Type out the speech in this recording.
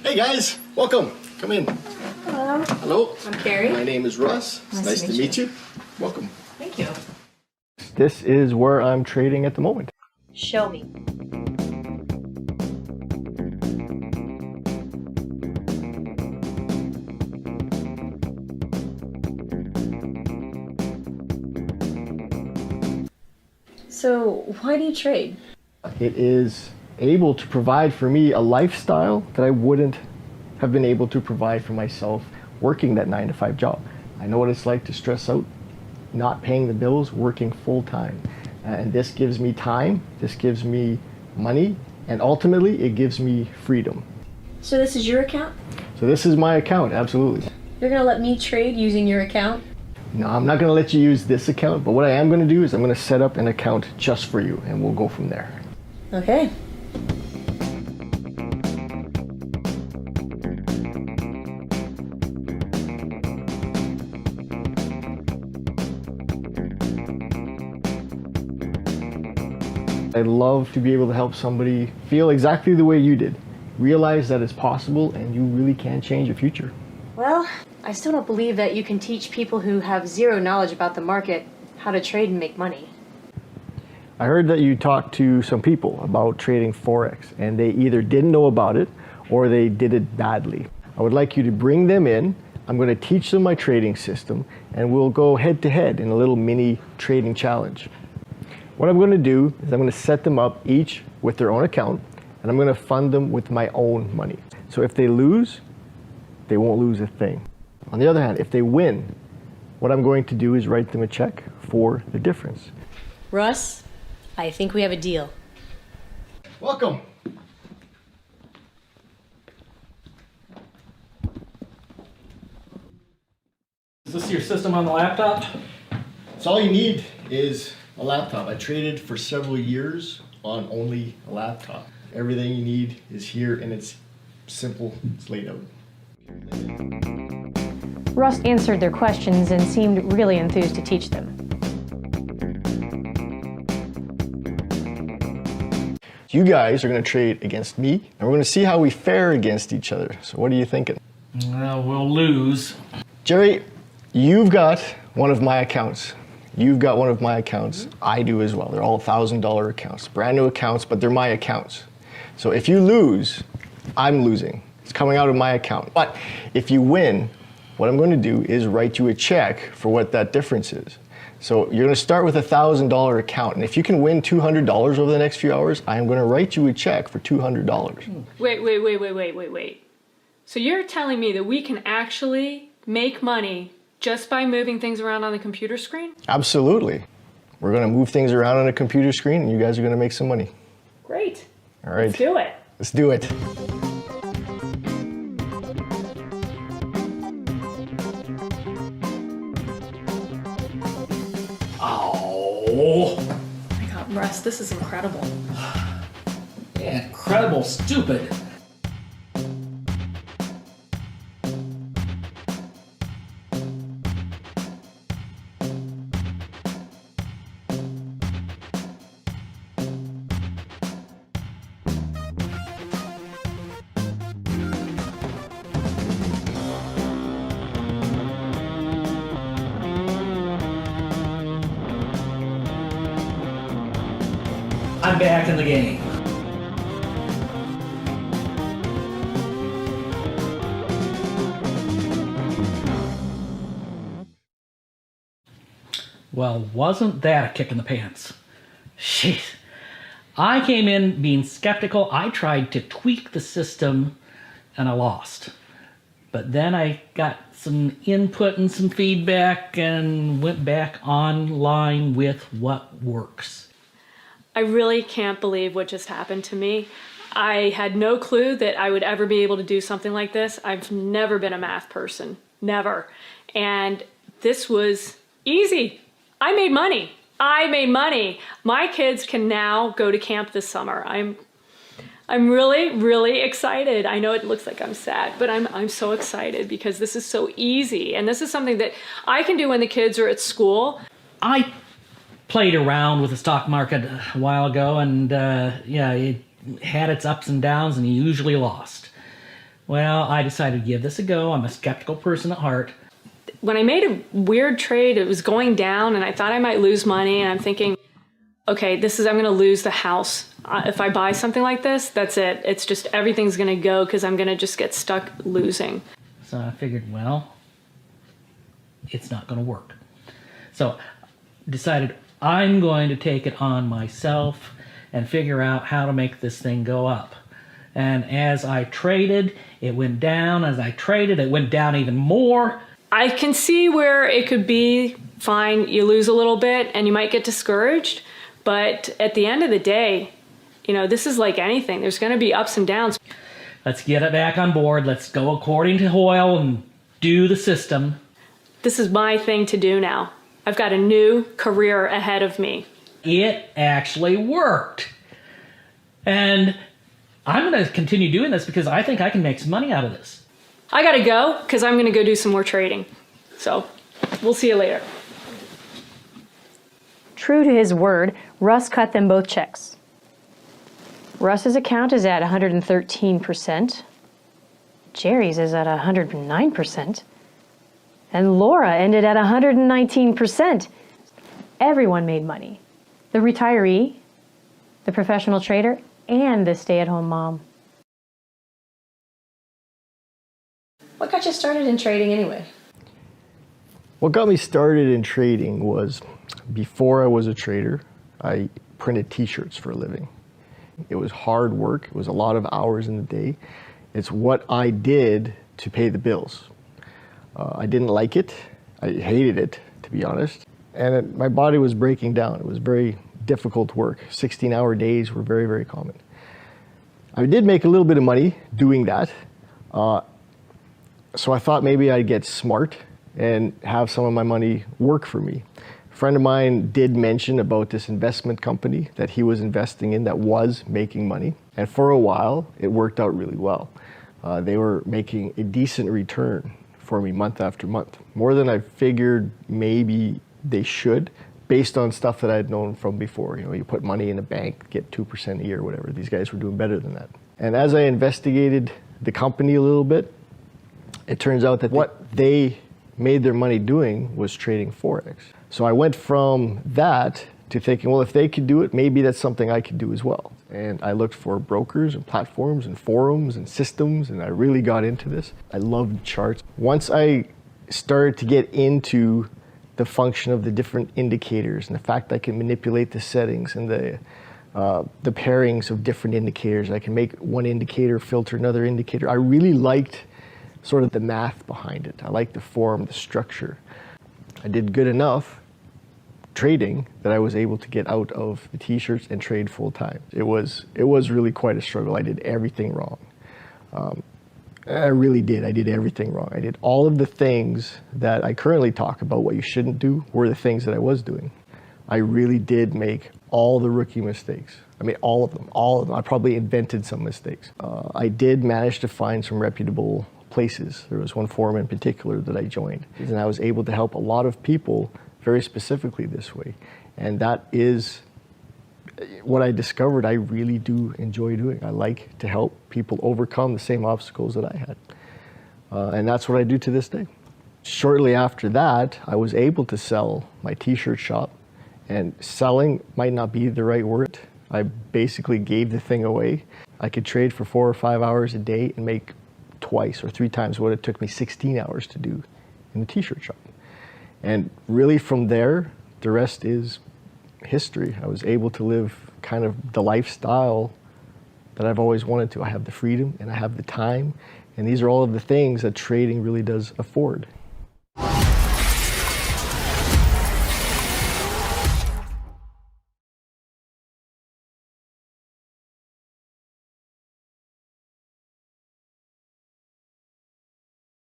Hey guys, welcome. Come in. Hello. Hello. I'm Carrie. My name is Russ. It's nice to meet you. Welcome. Thank you. This is where I'm trading at the moment. Show me. So, why do you trade? It is able to provide for me a lifestyle that I wouldn't have been able to provide for myself working that 9-to-5 job. I know what it's like to stress out, not paying the bills, working full time. And this gives me time, this gives me money, and ultimately it gives me freedom. So this is your account? So this is my account, absolutely. You're gonna let me trade using your account? No, I'm not gonna let you use this account, but what I am gonna do is I'm gonna set up an account just for you, and we'll go from there. Okay. I'd love to be able to help somebody feel exactly the way you did. Realize that it's possible and you really can change your future. Well, I still don't believe that you can teach people who have zero knowledge about the market how to trade and make money. I heard that you talked to some people about trading Forex and they either didn't know about it or they did it badly. I would like you to bring them in. I'm going to teach them my trading system and we'll go head to head in a little mini trading challenge. What I'm going to do is I'm going to set them up each with their own account and I'm going to fund them with my own money. So if they lose, they won't lose a thing. On the other hand, if they win, what I'm going to do is write them a check for the difference. Russ, I think we have a deal. Welcome. Is this your system on the laptop? So all you need is a laptop. I traded for several years on only a laptop. Everything you need is here and it's simple, it's laid out. Russ answered their questions and seemed really enthused to teach them. You guys are going to trade against me and we're going to see how we fare against each other. So what are you thinking? Well, we'll lose. Jerry, you've got one of my accounts. You've got one of my accounts. I do as well. They're all $1,000 accounts. Brand new accounts, but they're my accounts. So if you lose, I'm losing. It's coming out of my account. But if you win, what I'm going to do is write you a check for what that difference is. So you're going to start with a $1,000 account. And if you can win $200 over the next few hours, I am going to write you a check for $200. Wait. So you're telling me that we can actually make money just by moving things around on the computer screen? Absolutely. We're going to move things around on a computer screen and you guys are going to make some money. Great. All right. Let's do it. Let's do it. Oh! My God, Russ, this is incredible. Incredible, stupid. I'm back in the game. Well, wasn't that a kick in the pants? Jeez. I came in being skeptical. I tried to tweak the system and I lost. But then I got some input and some feedback and went back online with what works. I really can't believe what just happened to me. I had no clue that I would ever be able to do something like this. I've never been a math person, never. And this was easy. I made money. My kids can now go to camp this summer. I'm really, really excited. I know it looks like I'm sad, but I'm so excited because this is so easy. And this is something that I can do when the kids are at school. I played around with the stock market a while ago and yeah, it had its ups and downs and usually lost. Well, I decided to give this a go. I'm a skeptical person at heart. When I made a weird trade, it was going down and I thought I might lose money. And I'm thinking, okay, I'm going to lose the house. If I buy something like this, that's it. It's just everything's going to go because I'm going to just get stuck losing. So I figured, well, it's not going to work. So decided I'm going to take it on myself and figure out how to make this thing go up. And as I traded, it went down. As I traded, it went down even more. I can see where it could be fine. You lose a little bit and you might get discouraged. But at the end of the day, this is like anything. There's going to be ups and downs. Let's get it back on board. Let's go according to Hoyle and do the system. This is my thing to do now. I've got a new career ahead of me. It actually worked. And I'm going to continue doing this because I think I can make some money out of this. I got to go because I'm going to go do some more trading. So we'll see you later. True to his word, Russ cut them both checks. Russ's account is at 113%. Jerry's is at 109%. And Laura ended at 119%. Everyone made money. The retiree, the professional trader, and the stay-at-home mom. What got you started in trading anyway? What got me started in trading was, before I was a trader, I printed t-shirts for a living. It was hard work. It was a lot of hours in the day. It's what I did to pay the bills. I didn't like it. I hated it, to be honest. And my body was breaking down. It was very difficult work. 16-hour days were very, very common. I did make a little bit of money doing that. So I thought maybe I'd get smart and have some of my money work for me. A friend of mine did mention about this investment company that he was investing in that was making money. And for a while, it worked out really well. They were making a decent return for me month after month, more than I figured maybe they should, based on stuff that I'd known from before. You put money in a bank, get 2% a year, whatever. These guys were doing better than that. And as I investigated the company a little bit, it turns out that what they made their money doing was trading Forex. So I went from that to thinking, well, if they could do it, maybe that's something I could do as well. And I looked for brokers and platforms and forums and systems, and I really got into this. I loved charts. Once I started to get into the function of the different indicators and the fact that I can manipulate the settings and the pairings of different indicators, I can make one indicator filter another indicator. I really liked sort of the math behind it. I liked the form, the structure. I did good enough trading that I was able to get out of the t-shirts and trade full time. It was really quite a struggle. I did everything wrong. I really did. I did everything wrong. I did all of the things that I currently talk about what you shouldn't do were the things that I was doing. I really did make all the rookie mistakes. I mean, all of them. I probably invented some mistakes. I did manage to find some reputable places. There was one forum in particular that I joined, and I was able to help a lot of people very specifically this way. And that is what I discovered I really do enjoy doing. I like to help people overcome the same obstacles that I had. And that's what I do to this day. Shortly after that, I was able to sell my t-shirt shop, and selling might not be the right word. I basically gave the thing away. I could trade for 4 or 5 hours a day and make twice or 3 times what it took me 16 hours to do in the t-shirt shop. And really from there, the rest is history. I was able to live kind of the lifestyle that I've always wanted to. I have the freedom and I have the time, and these are all of the things that trading really does afford.